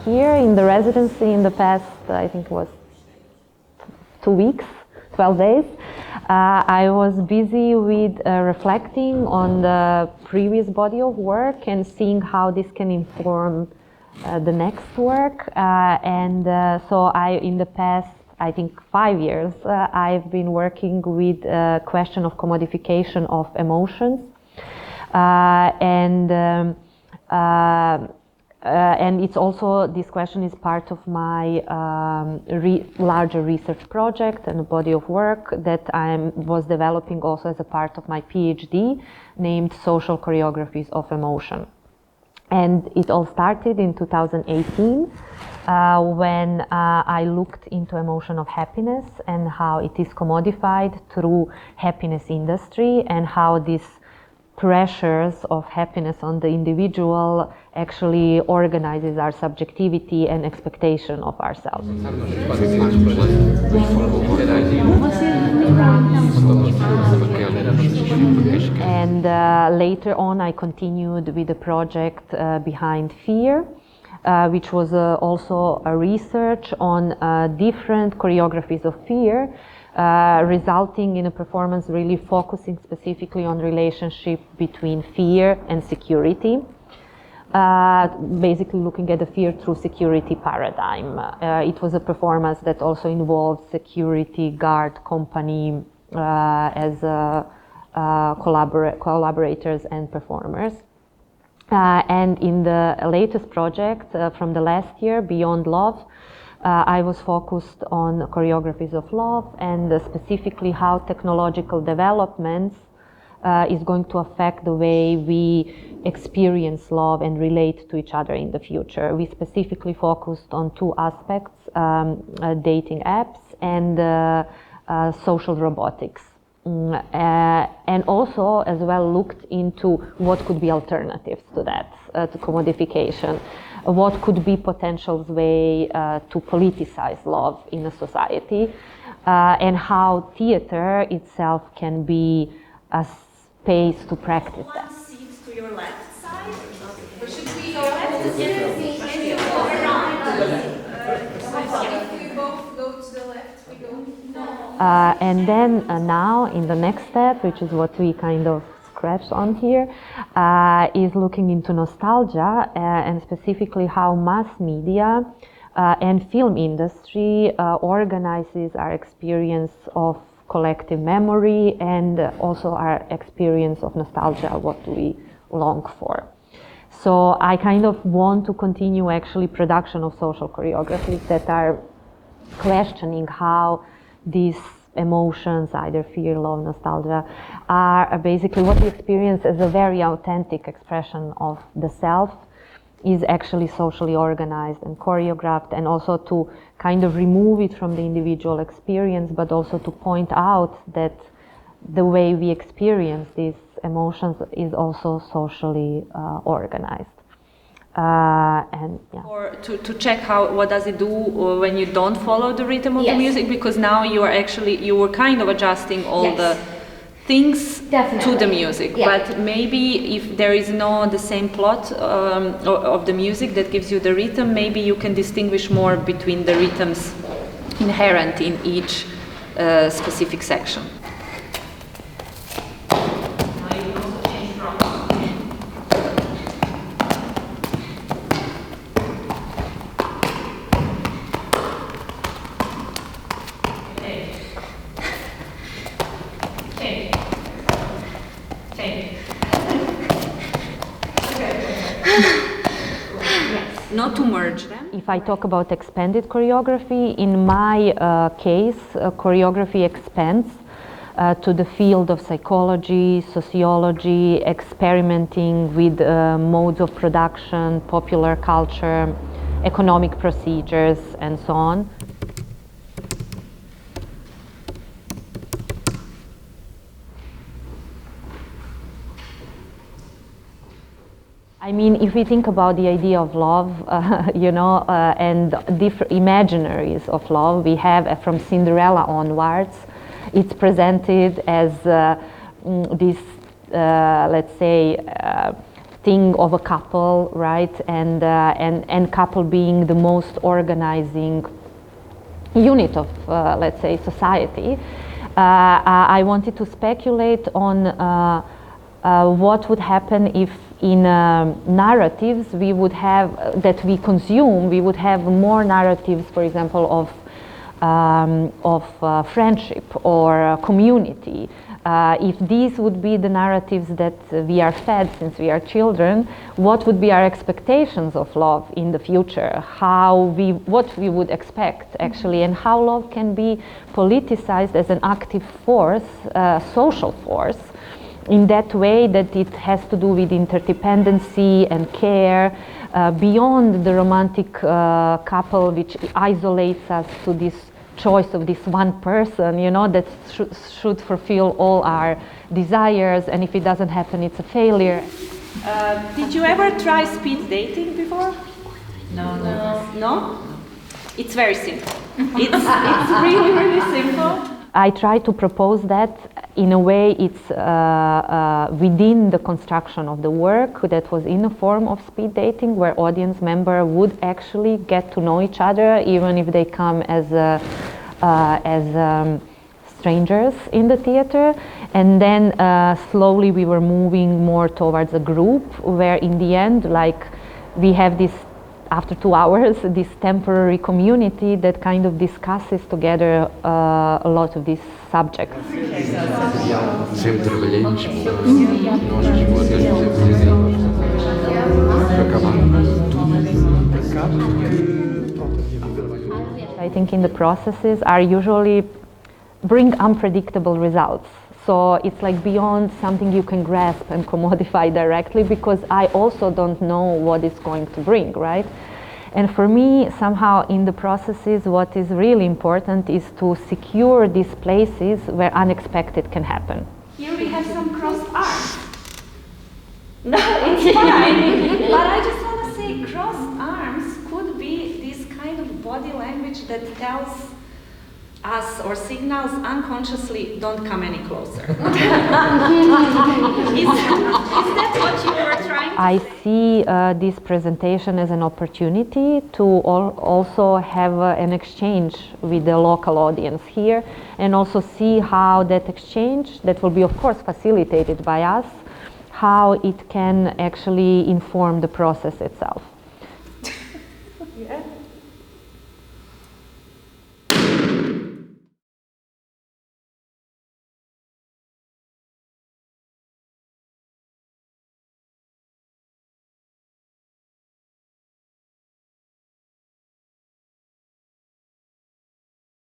here in the residency in the past, I think it was 2 weeks, 12 days. I was busy with reflecting on the previous body of work and seeing how this can inform the next work. So in the past, I think 5 years, I've been working with the question of commodification of emotions. And it's also, this question is part of my larger research project and a body of work that I was developing also as a part of my PhD, named Social Choreographies of Emotion. And it all started in 2018 when I looked into emotion of happiness and how it is commodified through happiness industry, and how these pressures of happiness on the individual actually organizes our subjectivity and expectation of ourselves. And later on I continued with the project behind fear, which was also a research on different choreographies of fear, resulting in a performance really focusing specifically on relationship between fear and security. Basically looking at the fear through security paradigm. It was a performance that also involved security guard company as collaborators and performers. And in the latest project from the last year, Beyond Love, I was focused on choreographies of love, and specifically how technological developments is going to affect the way we experience love and relate to each other in the future. We specifically focused on 2 aspects, dating apps and social robotics. And also as well looked into what could be alternatives to that, to commodification. What could be potential way to politicize love in a society, and how theater itself can be a space to practice that. One seat to your left side, or should we go left? If we both go to the left, we go no. And then now in the next step, which is what we kind of scratched on here, is looking into nostalgia and specifically how mass media and film industry organizes our experience of collective memory and also our experience of nostalgia, what we long for. So I kind of want to continue actually production of social choreographies that are questioning how these emotions, either fear, love, nostalgia, are basically what we experience as a very authentic expression of the self is actually socially organized and choreographed, and also to kind of remove it from the individual experience, but also to point out that the way we experience these emotions is also socially organized. And yeah. Or to check what does it do when you don't follow the rhythm of the music, because now you were kind of adjusting all the things to the music, but maybe if there is no the same plot of the music that gives you the rhythm, maybe you can distinguish more between the rhythms inherent in each specific section. Not to merge them. If I talk about expanded choreography, in my case, choreography expands to the field of psychology, sociology, experimenting with modes of production, popular culture, economic procedures, and so on. I mean, if we think about the idea of love, and different imaginaries of love, we have from Cinderella onwards, it's presented as this, let's say, thing of a couple, right? And couple being the most organizing unit of, let's say, society. I wanted to speculate on what would happen if in narratives we would have, that we consume, we would have more narratives, for example, of friendship or community. If these would be the narratives that we are fed since we are children, what would be our expectations of love in the future? What we would expect actually, and how love can be politicized as an active force, social force, in that way that it has to do with interdependency and care, beyond the romantic couple which isolates us to this choice of this one person, you know, that should fulfill all our desires, and if it doesn't happen, it's a failure. Did you ever try speed dating before? No? It's very simple. It's really, really simple. I try to propose that in a way it's within the construction of the work that was in a form of speed dating, where audience member would actually get to know each other even if they come as strangers in the theater, and then slowly we were moving more towards a group where in the end, like, we have this, after 2 hours, this temporary community that kind of discusses together a lot of these subjects. Sempre trabalhei em Lisboa. I think in the processes are usually bring unpredictable results. So it's like beyond something you can grasp and commodify directly, because I also don't know what it's going to bring, right? And for me, somehow in the processes, what is really important is to secure these places where unexpected can happen. Here we have some crossed arms. No, it's fine. But I just want to say crossed arms could be this kind of body language that tells us or signals unconsciously, don't come any closer. Is that what you were trying to I say? see this presentation as an opportunity to also have an exchange with the local audience here, and also see how that exchange, that will be of course facilitated by us, how it can actually inform the process itself.